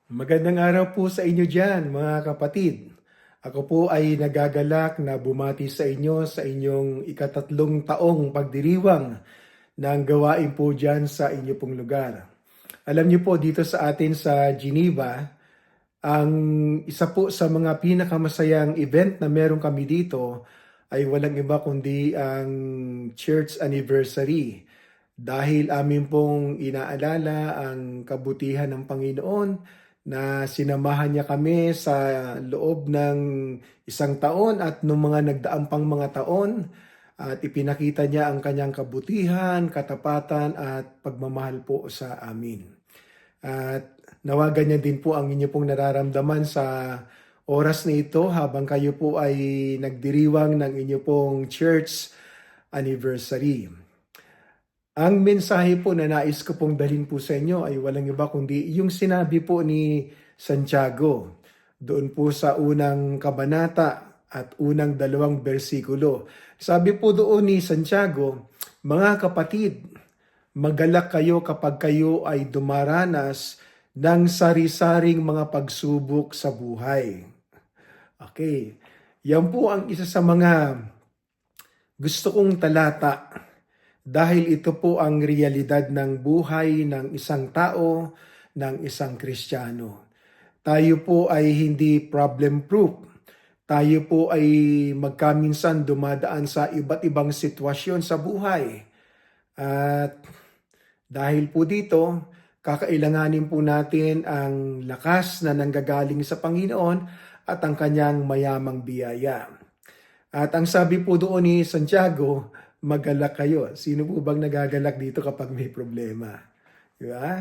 Magandang araw po sa inyo dyan, mga kapatid. Ako po ay nagagalak na bumati sa inyo sa inyong ikatatlong taong pagdiriwang ng gawain po dyan sa inyo pong lugar. Alam niyo po dito sa atin sa Geneva, ang isa po sa mga pinakamasayang event na meron kami dito ay walang iba kundi ang church anniversary. Dahil amin pong inaalala ang kabutihan ng Panginoon na sinamahan niya kami sa loob ng isang taon at nung mga nagdaang pang mga taon at ipinakita niya ang kanyang kabutihan, katapatan at pagmamahal po sa amin. At nawagan niya din po ang inyo pong nararamdaman sa oras na ito habang kayo po ay nagdiriwang ng inyo pong church anniversary. Ang mensahe po na nais ko pong dalhin po sa inyo ay walang iba kundi yung sinabi po ni Santiago doon po sa unang kabanata at unang 2 bersikulo. Sabi po doon ni Santiago, mga kapatid, magalak kayo kapag kayo ay dumaranas ng sari-saring mga pagsubok sa buhay. Okay, yan po ang isa sa mga gusto kong talata dahil ito po ang realidad ng buhay ng isang tao, ng isang Kristiyano. Tayo po ay hindi problem-proof. Tayo po ay magkaminsan dumadaan sa iba't ibang sitwasyon sa buhay. At dahil po dito, kakailanganin po natin ang lakas na nanggagaling sa Panginoon at ang kanyang mayamang biyaya. At ang sabi po doon ni Santiago, magalak kayo. Sino po bang nagagalak dito kapag may problema? Di ba?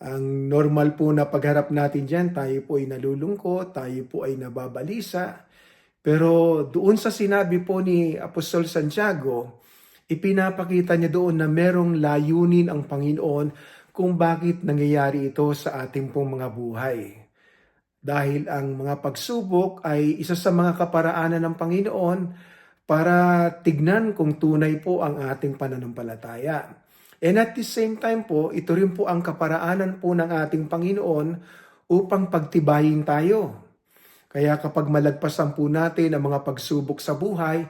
Ang normal po na pagharap natin dyan, tayo po ay nalulungkot, tayo po ay nababalisa. Pero doon sa sinabi po ni Apostol Santiago, ipinapakita niya doon na merong layunin ang Panginoon kung bakit nangyayari ito sa ating pong mga buhay. Dahil ang mga pagsubok ay isa sa mga kaparaanan ng Panginoon para tignan kung tunay po ang ating pananampalataya. And at the same time po, ito rin po ang kaparaanan po ng ating Panginoon upang pagtibayin tayo. Kaya kapag malagpasan po natin ang mga pagsubok sa buhay,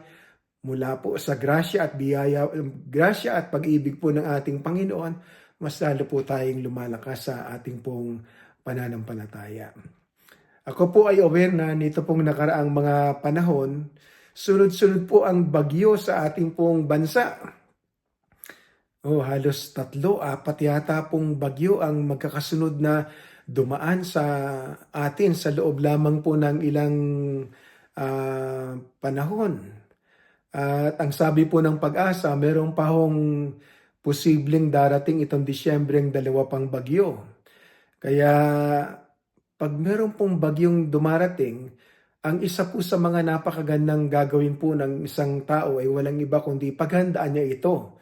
mula po sa grasya at biyaya, grasya at pag-ibig po ng ating Panginoon, mas lalo po tayong lumalakas sa ating pong pananampalataya. Ako po ay aware na nito pong nakaraang mga panahon, sunod-sunod po ang bagyo sa ating pong bansa. Halos 3, 4 yata pong bagyo ang magkakasunod na dumaan sa atin sa loob lamang po ng ilang panahon. At ang sabi po ng Pag-asa, meron pa hong posibleng darating itong Disyembre ang 2 pang bagyo. Kaya pag meron pong bagyong dumarating, ang isa po sa mga napakagandang gagawin po ng isang tao ay walang iba kundi paghandaan niya ito.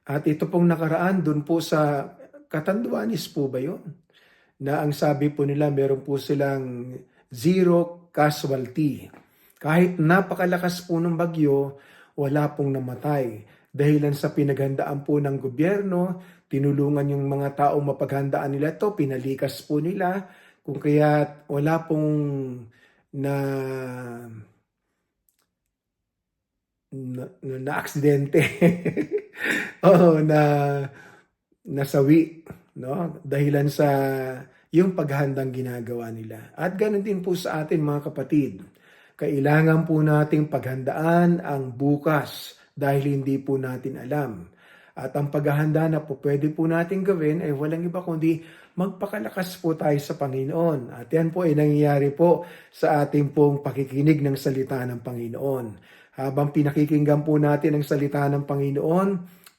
At ito pong nakaraan dun po sa Catanduanes po ba yun? Na ang sabi po nila meron po silang 0 casualty. Kahit napakalakas po ng bagyo, wala pong namatay. Dahilan sa pinaghandaan po ng gobyerno, tinulungan yung mga taong mapaghandaan nila ito, pinalikas po nila, kung kaya wala pong na aksidente. Nasawi, no? Dahilan sa yung paghandang ginagawa nila. At ganoon din po sa atin mga kapatid. Kailangan po nating paghandaan ang bukas dahil hindi po natin alam. At ang paghahanda na po pwede po natin gawin ay walang iba kundi magpakalakas po tayo sa Panginoon. At yan po ay nangyayari po sa ating pong pakikinig ng salita ng Panginoon. Habang pinakikinggan po natin ang salita ng Panginoon,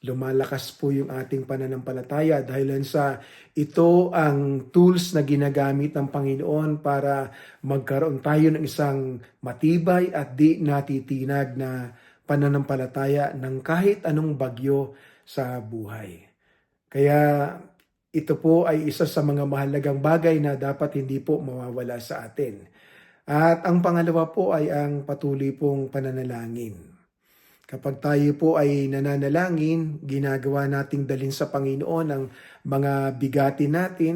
lumalakas po yung ating pananampalataya dahil sa ito ang tools na ginagamit ng Panginoon para magkaroon tayo ng isang matibay at di natitinag na pananampalataya ng kahit anong bagyo sa buhay. Kaya ito po ay isa sa mga mahalagang bagay na dapat hindi po mawawala sa atin. At ang pangalawa po ay ang patuloy pong pananalangin. Kapag tayo po ay nananalangin, ginagawa nating dalhin sa Panginoon ang mga bigatin natin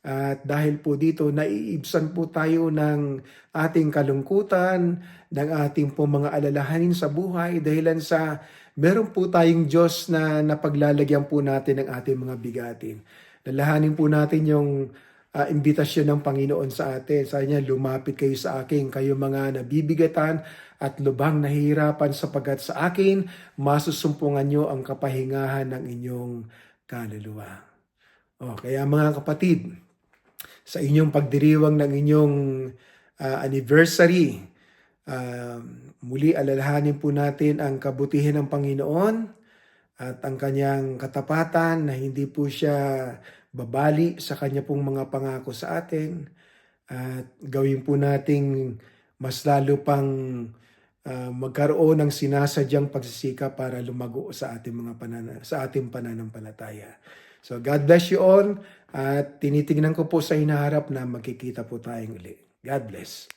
At dahil po dito, naiibsan po tayo ng ating kalungkutan, ng ating po mga alalahanin sa buhay, dahilan sa meron po tayong Diyos na napaglalagyan po natin ng ating mga bigatin. Lalahanin po natin yung imbitasyon ng Panginoon sa atin. Sabi niya, lumapit kayo sa akin, kayo mga nabibigatan at lubhang nahihirapan sapagkat sa akin, masusumpungan nyo ang kapahingahan ng inyong kaluluwa. Kaya mga kapatid, sa inyong pagdiriwang ng inyong anniversary, muli alalahanin po natin ang kabutihan ng Panginoon at ang kanyang katapatan na hindi po siya babali sa kanya pong mga pangako sa atin, at gawin po nating mas lalo pang magkaroon ng sinasadyang pagsisikap para lumago sa ating pananampalataya. So God bless you all, at tinitingnan ko po sa hinaharap na magkikita po tayong uli. God bless.